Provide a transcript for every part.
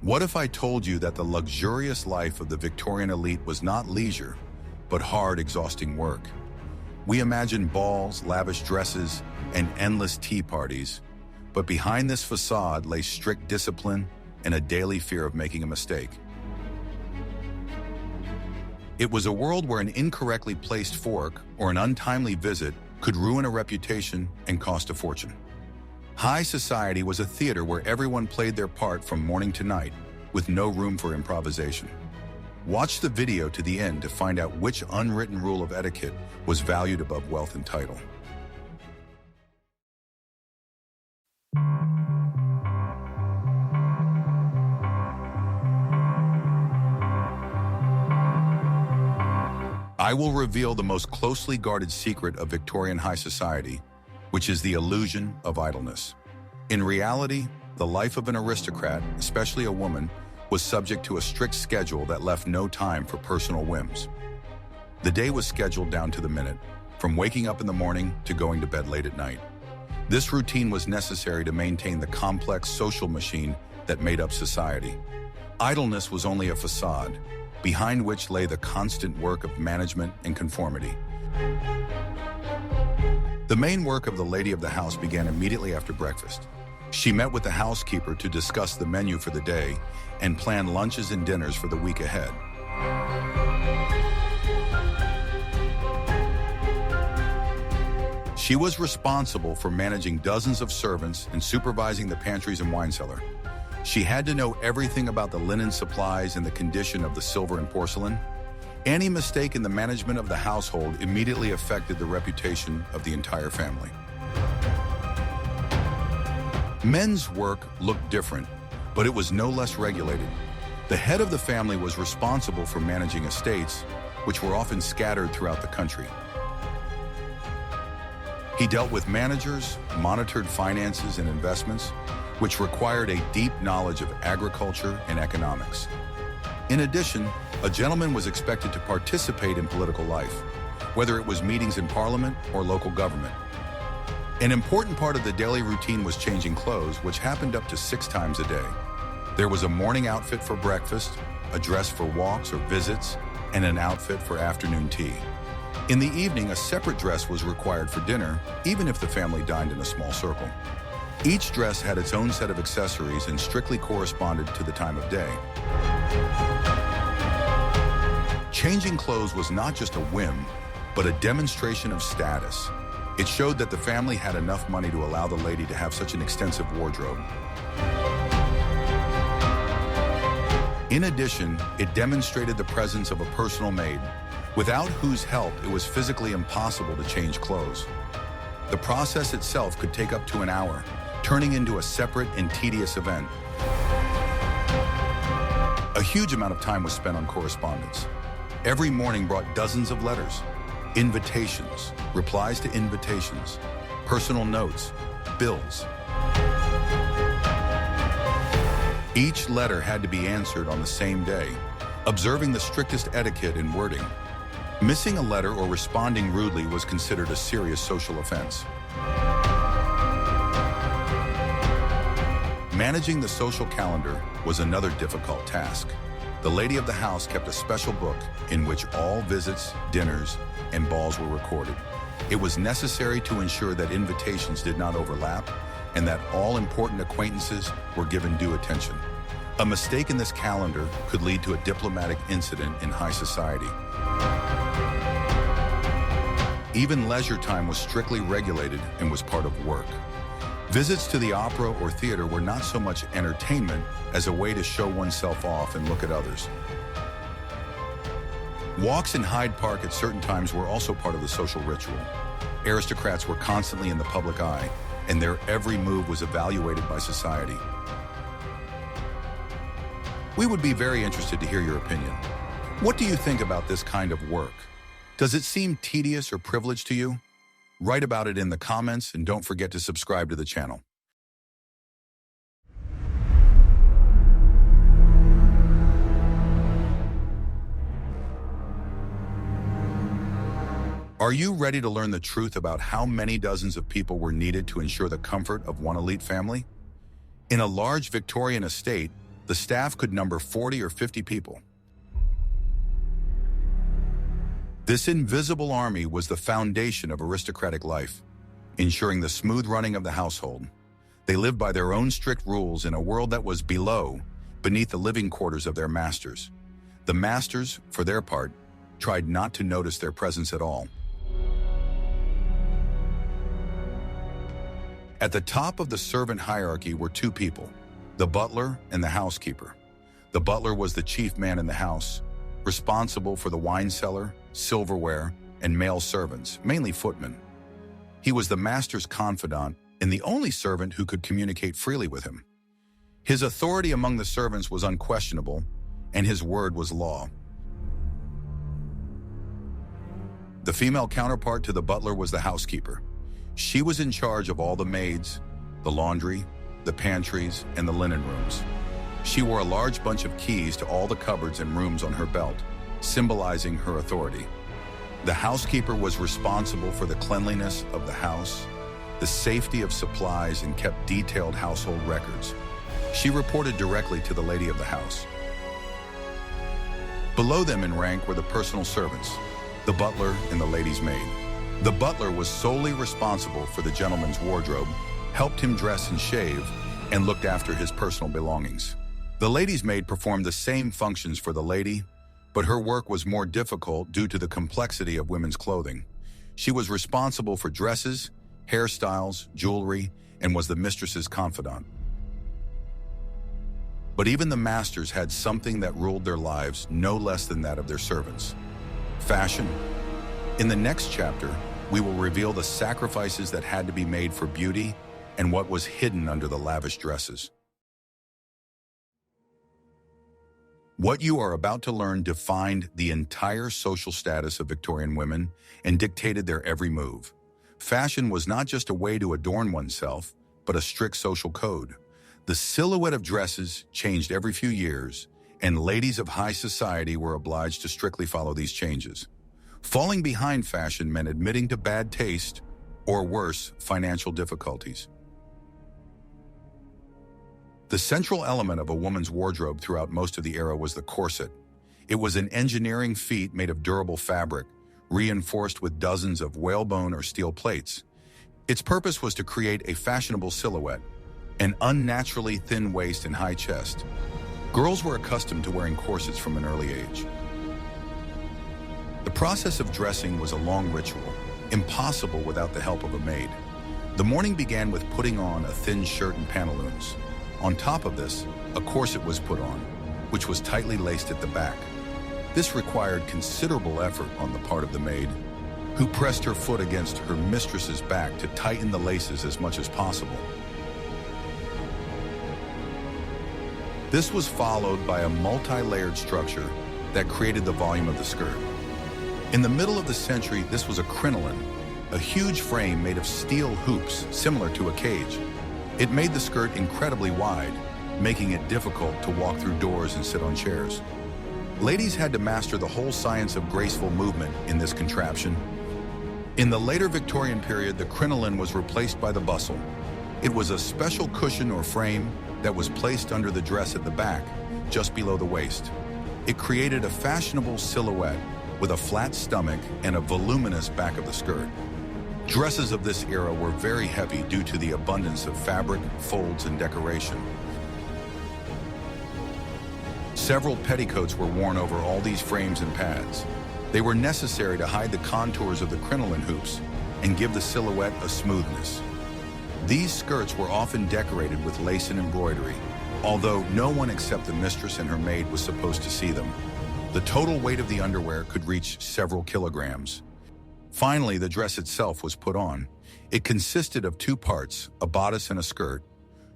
What if I told you that the luxurious life of the Victorian elite was not leisure, but hard, exhausting work? We imagine balls, lavish dresses, and endless tea parties, but behind this facade lay strict discipline and a daily fear of making a mistake. It was a world where an incorrectly placed fork or an untimely visit could ruin a reputation and cost a fortune. High society was a theater where everyone played their part from morning to night, with no room for improvisation. Watch the video to the end to find out which unwritten rule of etiquette was valued above wealth and title. I will reveal the most closely guarded secret of Victorian high society, which is the illusion of idleness. In reality, the life of an aristocrat, especially a woman, was subject to a strict schedule that left no time for personal whims. The day was scheduled down to the minute, from waking up in the morning to going to bed late at night. This routine was necessary to maintain the complex social machine that made up society. Idleness was only a facade, behind which lay the constant work of management and conformity. The main work of the lady of the house began immediately after breakfast. She met with the housekeeper to discuss the menu for the day and plan lunches and dinners for the week ahead. She was responsible for managing dozens of servants and supervising the pantries and wine cellar. She had to know everything about the linen supplies and the condition of the silver and porcelain. Any mistake in the management of the household immediately affected the reputation of the entire family. Men's work looked different, but it was no less regulated. The head of the family was responsible for managing estates, which were often scattered throughout the country. He dealt with managers, monitored finances and investments, which required a deep knowledge of agriculture and economics. In addition, a gentleman was expected to participate in political life, whether it was meetings in parliament or local government. An important part of the daily routine was changing clothes, which happened up to 6 times a day. There was a morning outfit for breakfast, a dress for walks or visits, and an outfit for afternoon tea. In the evening, a separate dress was required for dinner, even if the family dined in a small circle. Each dress had its own set of accessories and strictly corresponded to the time of day. Changing clothes was not just a whim, but a demonstration of status. It showed that the family had enough money to allow the lady to have such an extensive wardrobe. In addition, it demonstrated the presence of a personal maid, without whose help it was physically impossible to change clothes. The process itself could take up to an hour, turning into a separate and tedious event. A huge amount of time was spent on correspondence. Every morning brought dozens of letters, invitations, replies to invitations, personal notes, bills. Each letter had to be answered on the same day, observing the strictest etiquette in wording. Missing a letter or responding rudely was considered a serious social offense. Managing the social calendar was another difficult task. The lady of the house kept a special book in which all visits, dinners, and balls were recorded. It was necessary to ensure that invitations did not overlap and that all important acquaintances were given due attention. A mistake in this calendar could lead to a diplomatic incident in high society. Even leisure time was strictly regulated and was part of work. Visits to the opera or theater were not so much entertainment as a way to show oneself off and look at others. Walks in Hyde Park at certain times were also part of the social ritual. Aristocrats were constantly in the public eye, and their every move was evaluated by society. We would be very interested to hear your opinion. What do you think about this kind of work? Does it seem tedious or privileged to you? Write about it in the comments and don't forget to subscribe to the channel. Are you ready to learn the truth about how many dozens of people were needed to ensure the comfort of one elite family? In a large Victorian estate, The staff could number 40 or 50 people. This invisible army was the foundation of aristocratic life, ensuring the smooth running of the household. They lived by their own strict rules in a world that was beneath the living quarters of their masters. The masters, for their part, tried not to notice their presence at all. At the top of the servant hierarchy were two people, the butler and the housekeeper. The butler was the chief man in the house, responsible for the wine cellar, silverware, and male servants, mainly footmen. He was the master's confidant and the only servant who could communicate freely with him. His authority among the servants was unquestionable, and his word was law. The female counterpart to the butler was the housekeeper. She was in charge of all the maids, the laundry, the pantries, and the linen rooms. She wore a large bunch of keys to all the cupboards and rooms on her belt, symbolizing her authority. The housekeeper was responsible for the cleanliness of the house, the safety of supplies, and kept detailed household records. She reported directly to the lady of the house. Below them in rank were the personal servants, the butler and the lady's maid. The butler was solely responsible for the gentleman's wardrobe, helped him dress and shave, and looked after his personal belongings. The lady's maid performed the same functions for the lady, but her work was more difficult due to the complexity of women's clothing. She was responsible for dresses, hairstyles, jewelry, and was the mistress's confidant. But even the masters had something that ruled their lives no less than that of their servants: fashion. In the next chapter, we will reveal the sacrifices that had to be made for beauty and what was hidden under the lavish dresses. What you are about to learn defined the entire social status of Victorian women and dictated their every move. Fashion was not just a way to adorn oneself, but a strict social code. The silhouette of dresses changed every few years, and ladies of high society were obliged to strictly follow these changes. Falling behind fashion meant admitting to bad taste, or worse, financial difficulties. The central element of a woman's wardrobe throughout most of the era was the corset. It was an engineering feat made of durable fabric, reinforced with dozens of whalebone or steel plates. Its purpose was to create a fashionable silhouette, an unnaturally thin waist and high chest. Girls were accustomed to wearing corsets from an early age. The process of dressing was a long ritual, impossible without the help of a maid. The morning began with putting on a thin shirt and pantaloons. On top of this, a corset was put on, which was tightly laced at the back. This required considerable effort on the part of the maid, who pressed her foot against her mistress's back to tighten the laces as much as possible. This was followed by a multi-layered structure that created the volume of the skirt. In the middle of the century, this was a crinoline, a huge frame made of steel hoops similar to a cage. It made the skirt incredibly wide, making it difficult to walk through doors and sit on chairs. Ladies had to master the whole science of graceful movement in this contraption. In the later Victorian period, the crinoline was replaced by the bustle. It was a special cushion or frame that was placed under the dress at the back, just below the waist. It created a fashionable silhouette with a flat stomach and a voluminous back of the skirt. Dresses of this era were very heavy due to the abundance of fabric, folds, and decoration. Several petticoats were worn over all these frames and pads. They were necessary to hide the contours of the crinoline hoops and give the silhouette a smoothness. These skirts were often decorated with lace and embroidery, although no one except the mistress and her maid was supposed to see them. The total weight of the underwear could reach several kilograms. Finally, the dress itself was put on. It consisted of two parts, a bodice and a skirt.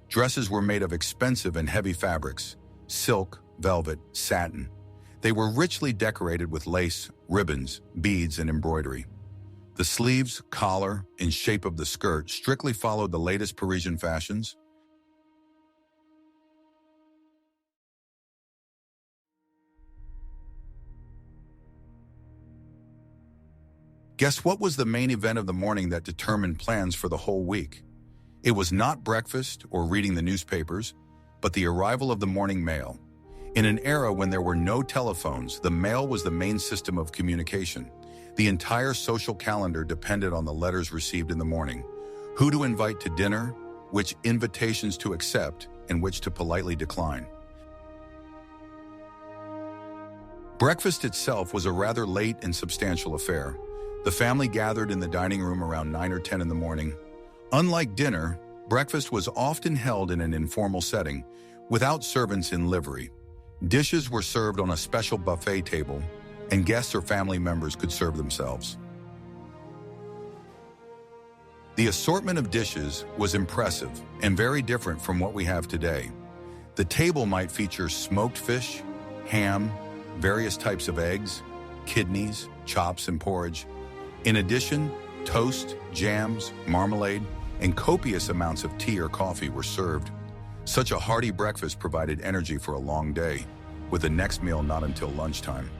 Dresses were made of expensive and heavy fabrics: silk, velvet, satin. They were richly decorated with lace, ribbons, beads, and embroidery. The sleeves, collar, and shape of the skirt strictly followed the latest Parisian fashions. Guess what was the main event of the morning that determined plans for the whole week? It was not breakfast or reading the newspapers. but the arrival of the morning mail. In an era when there were no telephones, the mail was the main system of communication. The entire social calendar depended on the letters received in the morning. Who to invite to dinner, which invitations to accept, and which to politely decline. Breakfast itself was a rather late and substantial affair. The family gathered in the dining room around 9 or 10 in the morning. Unlike dinner, breakfast was often held in an informal setting, without servants in livery. Dishes were served on a special buffet table, and guests or family members could serve themselves. The assortment of dishes was impressive and very different from what we have today. The table might feature smoked fish, ham, various types of eggs, kidneys, chops, and porridge. In addition, toast, jams, marmalade, and copious amounts of tea or coffee were served. Such a hearty breakfast provided energy for a long day, with the next meal not until lunchtime.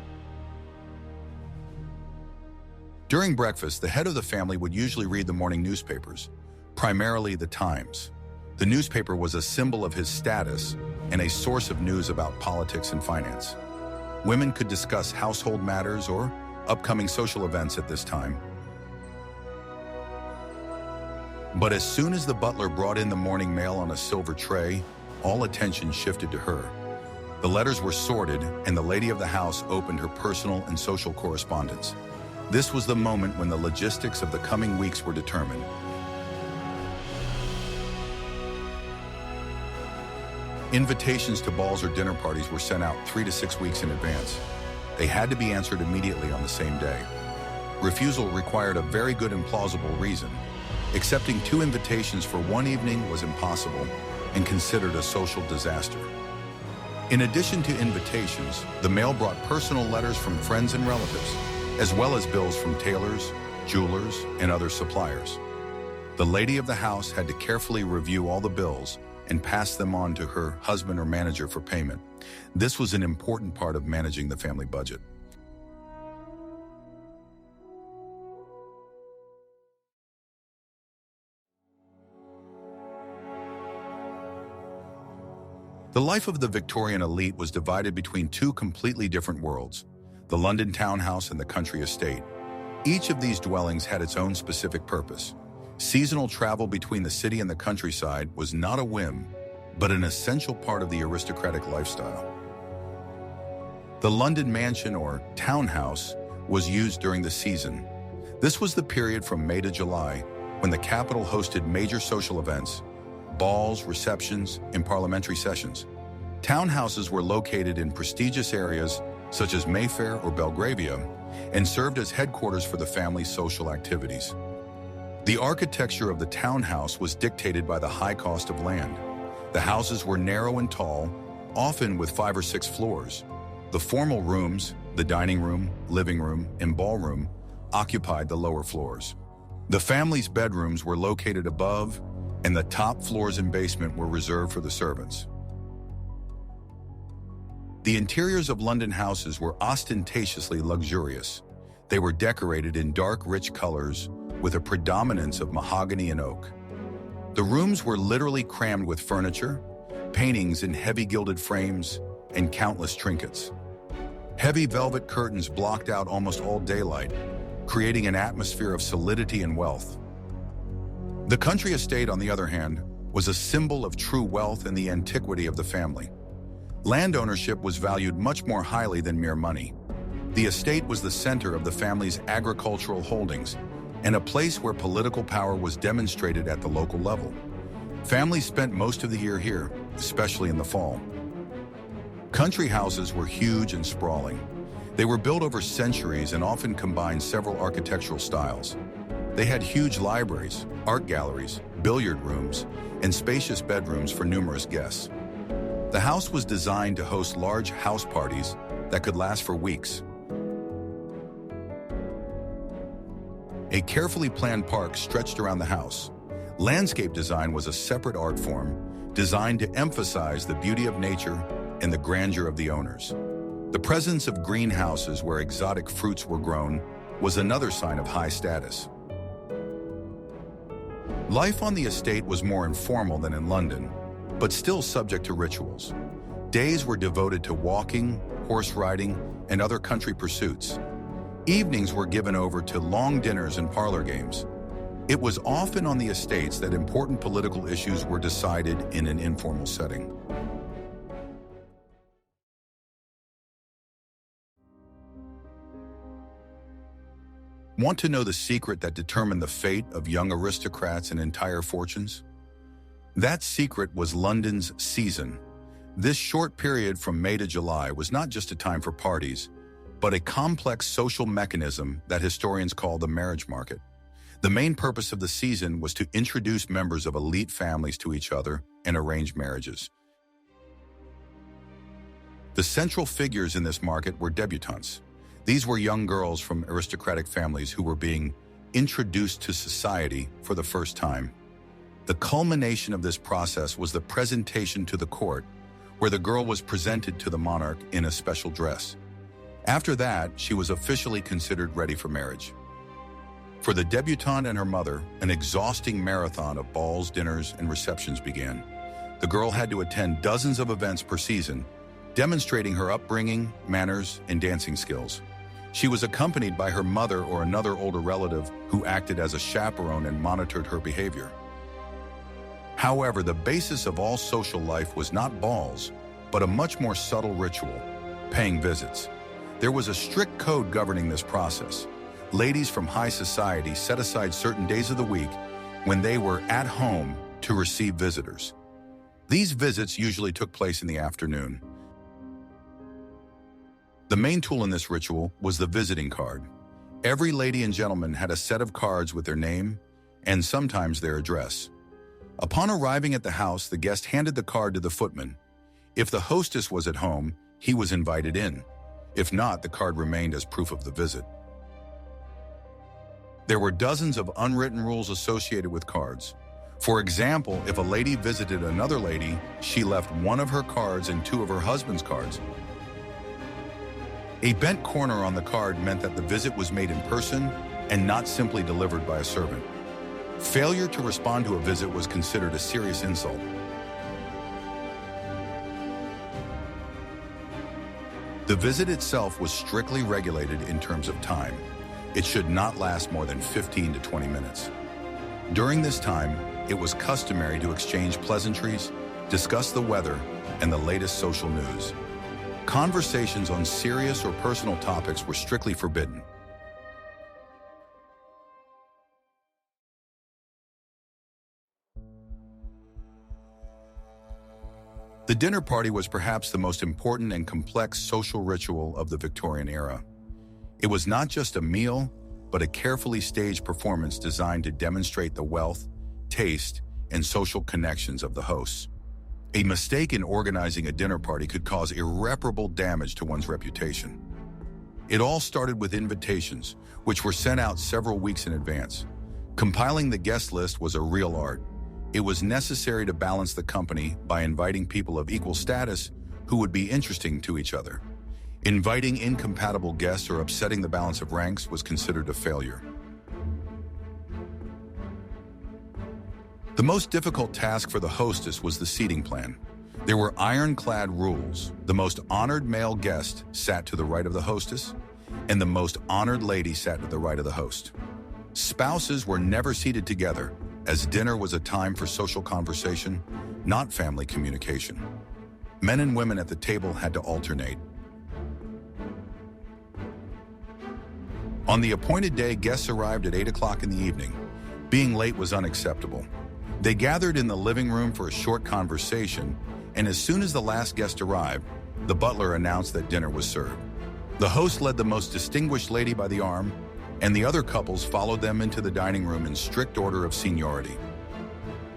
During breakfast, the head of the family would usually read the morning newspapers, primarily the Times. The newspaper was a symbol of his status and a source of news about politics and finance. Women could discuss household matters or upcoming social events at this time. But as soon as the butler brought in the morning mail on a silver tray, all attention shifted to her. The letters were sorted, and the lady of the house opened her personal and social correspondence. This was the moment when the logistics of the coming weeks were determined. Invitations to balls or dinner parties were sent out 3 to 6 weeks in advance. They had to be answered immediately on the same day. Refusal required a very good and plausible reason. Accepting 2 invitations for one evening was impossible and considered a social disaster. In addition to invitations, the mail brought personal letters from friends and relatives, as well as bills from tailors, jewelers, and other suppliers. The lady of the house had to carefully review all the bills and pass them on to her husband or manager for payment. This was an important part of managing the family budget. The life of the Victorian elite was divided between 2 completely different worlds, the London townhouse and the country estate. Each of these dwellings had its own specific purpose. Seasonal travel between the city and the countryside was not a whim, but an essential part of the aristocratic lifestyle. The London mansion or townhouse was used during the season. This was the period from May to July when the capital hosted major social events, balls, receptions, and parliamentary sessions. Townhouses were located in prestigious areas such as Mayfair or Belgravia and served as headquarters for the family's social activities. The architecture of the townhouse was dictated by the high cost of land. The houses were narrow and tall, often with 5 or 6 floors. The formal rooms, the dining room, living room, and ballroom, occupied the lower floors. The family's bedrooms were located above, and the top floors and basement were reserved for the servants. The interiors of London houses were ostentatiously luxurious. They were decorated in dark, rich colors with a predominance of mahogany and oak. The rooms were literally crammed with furniture, paintings in heavy gilded frames, and countless trinkets. Heavy velvet curtains blocked out almost all daylight, creating an atmosphere of solidity and wealth. The country estate, on the other hand, was a symbol of true wealth and the antiquity of the family. Land ownership was valued much more highly than mere money. The estate was the center of the family's agricultural holdings and a place where political power was demonstrated at the local level. Families spent most of the year here, especially in the fall. Country houses were huge and sprawling. They were built over centuries and often combined several architectural styles. They had huge libraries, art galleries, billiard rooms, and spacious bedrooms for numerous guests. The house was designed to host large house parties that could last for weeks. A carefully planned park stretched around the house. Landscape design was a separate art form designed to emphasize the beauty of nature and the grandeur of the owners. The presence of greenhouses where exotic fruits were grown was another sign of high status. Life on the estate was more informal than in London. but still subject to rituals. Days were devoted to walking, horse riding, and other country pursuits. Evenings were given over to long dinners and parlor games. It was often on the estates that important political issues were decided in an informal setting. Want to know the secret that determined the fate of young aristocrats and entire fortunes? That secret was London's season. This short period from May to July was not just a time for parties, but a complex social mechanism that historians call the marriage market. The main purpose of the season was to introduce members of elite families to each other and arrange marriages. The central figures in this market were debutantes. These were young girls from aristocratic families who were being introduced to society for the first time. The culmination of this process was the presentation to the court, where the girl was presented to the monarch in a special dress. After that, she was officially considered ready for marriage. For the debutante and her mother, an exhausting marathon of balls, dinners, and receptions began. The girl had to attend dozens of events per season, demonstrating her upbringing, manners, and dancing skills. She was accompanied by her mother or another older relative who acted as a chaperone and monitored her behavior. However, the basis of all social life was not balls, but a much more subtle ritual, paying visits. There was a strict code governing this process. Ladies from high society set aside certain days of the week when they were at home to receive visitors. These visits usually took place in the afternoon. The main tool in this ritual was the visiting card. Every lady and gentleman had a set of cards with their name and sometimes their address. Upon arriving at the house, the guest handed the card to the footman. If the hostess was at home, he was invited in. If not, the card remained as proof of the visit. There were dozens of unwritten rules associated with cards. For example, if a lady visited another lady, she left one of her cards and two of her husband's cards. A bent corner on the card meant that the visit was made in person and not simply delivered by a servant. Failure to respond to a visit was considered a serious insult. The visit itself was strictly regulated in terms of time. It should not last more than 15 to 20 minutes. During this time, it was customary to exchange pleasantries, discuss the weather, and the latest social news. Conversations on serious or personal topics were strictly forbidden. The dinner party was perhaps the most important and complex social ritual of the Victorian era. It was not just a meal, but a carefully staged performance designed to demonstrate the wealth, taste, and social connections of the hosts. A mistake in organizing a dinner party could cause irreparable damage to one's reputation. It all started with invitations, which were sent out several weeks in advance. Compiling the guest list was a real art. It was necessary to balance the company by inviting people of equal status who would be interesting to each other. Inviting incompatible guests or upsetting the balance of ranks was considered a failure. The most difficult task for the hostess was the seating plan. There were ironclad rules. The most honored male guest sat to the right of the hostess, and the most honored lady sat to the right of the host. Spouses were never seated together, as dinner was a time for social conversation, not family communication. Men and women at the table had to alternate. On the appointed day, guests arrived at 8 o'clock in the evening. Being late was unacceptable. They gathered in the living room for a short conversation, and as soon as the last guest arrived, the butler announced that dinner was served. The host led the most distinguished lady by the arm, and the other couples followed them into the dining room in strict order of seniority.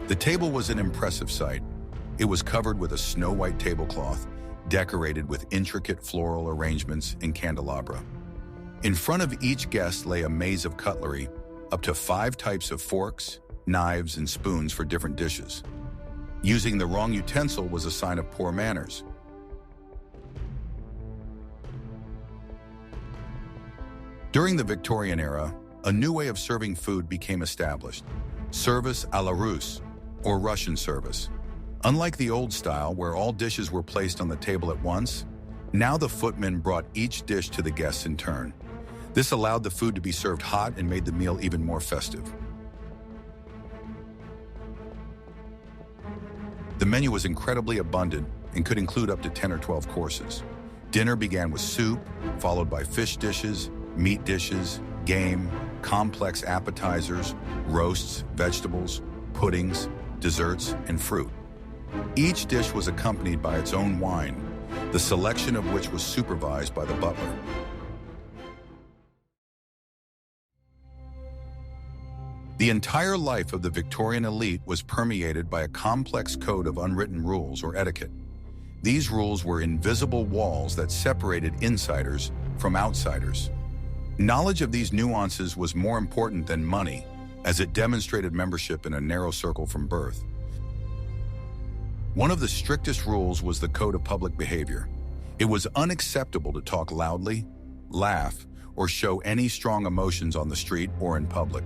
The table was an impressive sight. It was covered with a snow-white tablecloth, decorated with intricate floral arrangements and candelabra. In front of each guest lay a maze of cutlery, up to 5 types of forks, knives, and spoons for different dishes. Using the wrong utensil was a sign of poor manners. During the Victorian era, a new way of serving food became established: service à la Russe, or Russian service. Unlike the old style, where all dishes were placed on the table at once, now the footmen brought each dish to the guests in turn. This allowed the food to be served hot and made the meal even more festive. The menu was incredibly abundant and could include up to 10 or 12 courses. Dinner began with soup, followed by fish dishes, meat dishes, game, complex appetizers, roasts, vegetables, puddings, desserts, and fruit. Each dish was accompanied by its own wine, the selection of which was supervised by the butler. The entire life of the Victorian elite was permeated by a complex code of unwritten rules or etiquette. These rules were invisible walls that separated insiders from outsiders. Knowledge of these nuances was more important than money, as it demonstrated membership in a narrow circle from birth. One of the strictest rules was the code of public behavior. It was unacceptable to talk loudly, laugh, or show any strong emotions on the street or in public.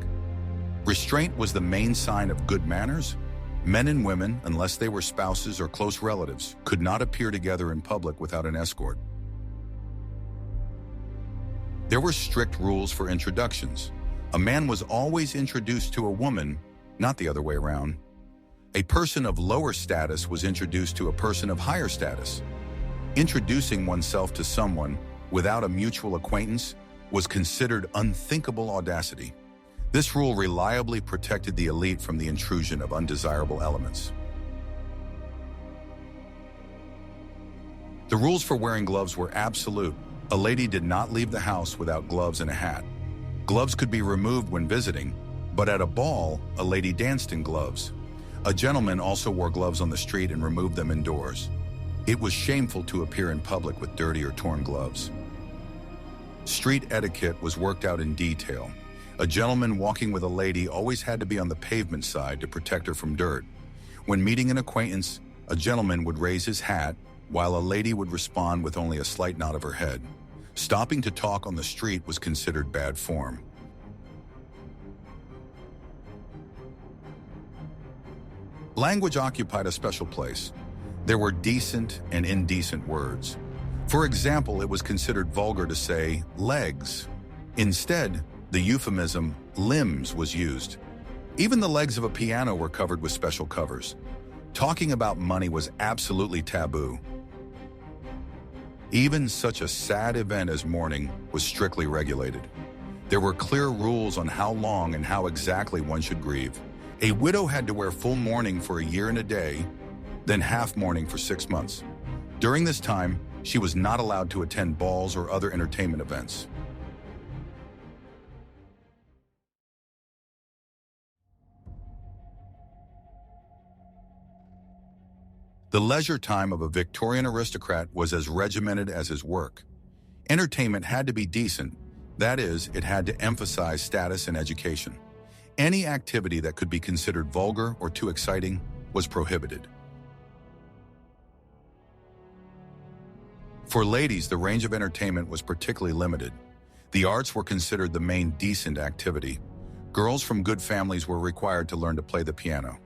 Restraint was the main sign of good manners. Men and women, unless they were spouses or close relatives, could not appear together in public without an escort. There were strict rules for introductions. A man was always introduced to a woman, not the other way around. A person of lower status was introduced to a person of higher status. Introducing oneself to someone without a mutual acquaintance was considered unthinkable audacity. This rule reliably protected the elite from the intrusion of undesirable elements. The rules for wearing gloves were absolute. A lady did not leave the house without gloves and a hat. Gloves could be removed when visiting, but at a ball, a lady danced in gloves. A gentleman also wore gloves on the street and removed them indoors. It was shameful to appear in public with dirty or torn gloves. Street etiquette was worked out in detail. A gentleman walking with a lady always had to be on the pavement side to protect her from dirt. When meeting an acquaintance, a gentleman would raise his hat, while a lady would respond with only a slight nod of her head. Stopping to talk on the street was considered bad form. Language occupied a special place. There were decent and indecent words. For example, it was considered vulgar to say legs. Instead, the euphemism limbs was used. Even the legs of a piano were covered with special covers. Talking about money was absolutely taboo. Even such a sad event as mourning was strictly regulated. There were clear rules on how long and how exactly one should grieve. A widow had to wear full mourning for a year and a day, then half mourning for 6 months. During this time, she was not allowed to attend balls or other entertainment events. The leisure time of a Victorian aristocrat was as regimented as his work. Entertainment had to be decent, that is, it had to emphasize status and education. Any activity that could be considered vulgar or too exciting was prohibited. For ladies, the range of entertainment was particularly limited. The arts were considered the main decent activity. Girls from good families were required to learn to play the piano.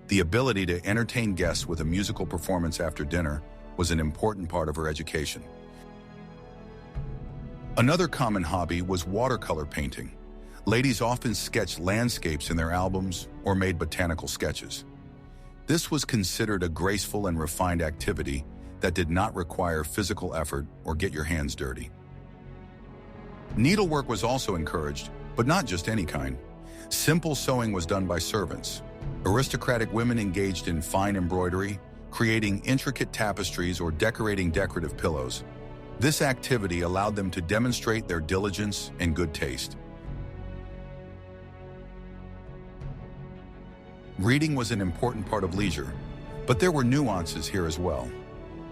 The ability to entertain guests with a musical performance after dinner was an important part of her education. Another common hobby was watercolor painting. Ladies often sketched landscapes in their albums or made botanical sketches. This was considered a graceful and refined activity that did not require physical effort or get your hands dirty. Needlework was also encouraged, but not just any kind. Simple sewing was done by servants. Aristocratic women engaged in fine embroidery, creating intricate tapestries or decorating decorative pillows. This activity allowed them to demonstrate their diligence and good taste. Reading was an important part of leisure, but there were nuances here as well.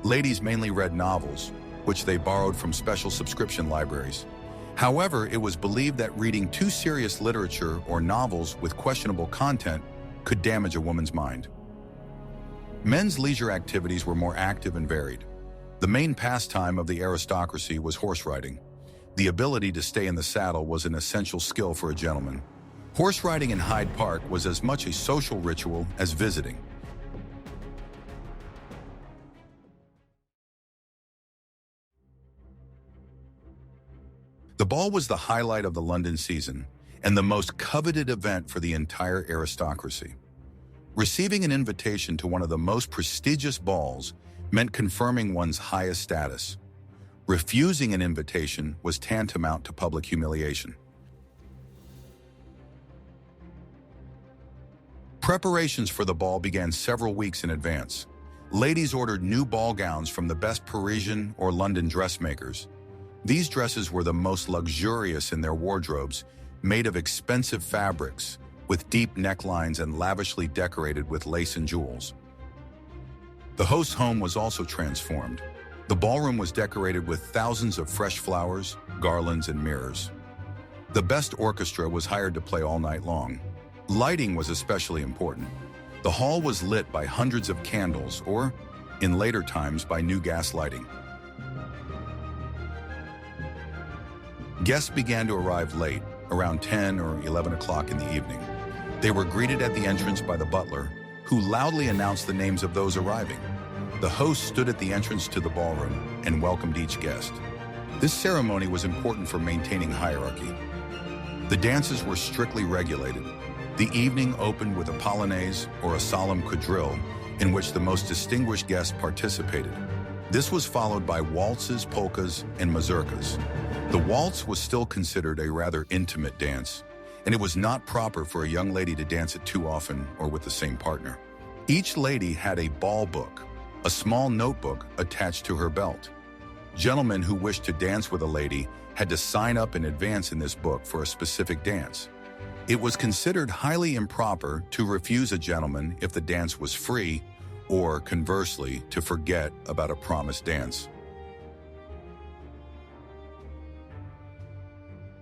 Ladies mainly read novels, which they borrowed from special subscription libraries. However, it was believed that reading too serious literature or novels with questionable content could damage a woman's mind. Men's leisure activities were more active and varied. The main pastime of the aristocracy was horse riding. The ability to stay in the saddle was an essential skill for a gentleman. Horse riding in Hyde Park was as much a social ritual as visiting. ball was the highlight of the London season and the most coveted event for the entire aristocracy. Receiving an invitation to one of the most prestigious balls meant confirming one's highest status. Refusing an invitation was tantamount to public humiliation. Preparations for the ball began several weeks in advance. Ladies ordered new ball gowns from the best Parisian or London dressmakers. These dresses were the most luxurious in their wardrobes, made of expensive fabrics, with deep necklines and lavishly decorated with lace and jewels. The host's home was also transformed. The ballroom was decorated with thousands of fresh flowers, garlands, and mirrors. The best orchestra was hired to play all night long. Lighting was especially important. The hall was lit by hundreds of candles, or, in later times, by new gas lighting. Guests began to arrive late, around 10 or 11 o'clock in the evening. They were greeted at the entrance by the butler, who loudly announced the names of those arriving. The host stood at the entrance to the ballroom and welcomed each guest. This ceremony was important for maintaining hierarchy. The dances were strictly regulated. The evening opened with a polonaise or a solemn quadrille in which the most distinguished guests participated. This was followed by waltzes, polkas, and mazurkas. The waltz was still considered a rather intimate dance, and it was not proper for a young lady to dance it too often or with the same partner. Each lady had a ball book, a small notebook attached to her belt. Gentlemen who wished to dance with a lady had to sign up in advance in this book for a specific dance. It was considered highly improper to refuse a gentleman if the dance was free, or conversely, to forget about a promised dance.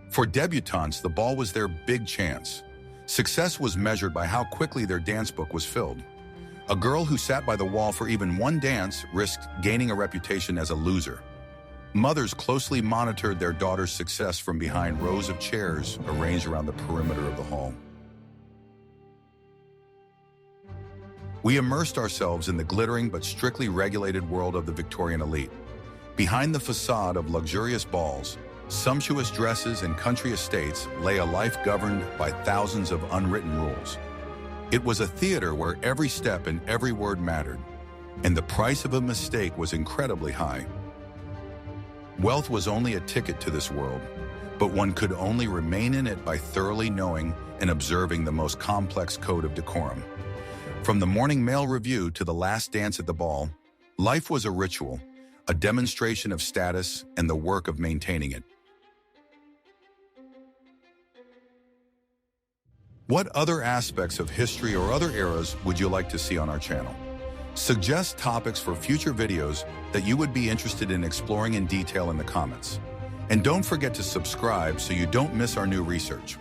For debutantes, the ball was their big chance. Success was measured by how quickly their dance book was filled. A girl who sat by the wall for even one dance risked gaining a reputation as a loser. Mothers closely monitored their daughters' success from behind rows of chairs arranged around the perimeter of the hall. We immersed ourselves in the glittering but strictly regulated world of the Victorian elite. Behind the facade of luxurious balls, sumptuous dresses, and country estates lay a life governed by thousands of unwritten rules. It was a theater where every step and every word mattered, and the price of a mistake was incredibly high. Wealth was only a ticket to this world, but one could only remain in it by thoroughly knowing and observing the most complex code of decorum. From the morning mail review to the last dance at the ball, life was a ritual, a demonstration of status, and the work of maintaining it. What other aspects of history or other eras would you like to see on our channel? Suggest topics for future videos that you would be interested in exploring in detail in the comments. And don't forget to subscribe so you don't miss our new research.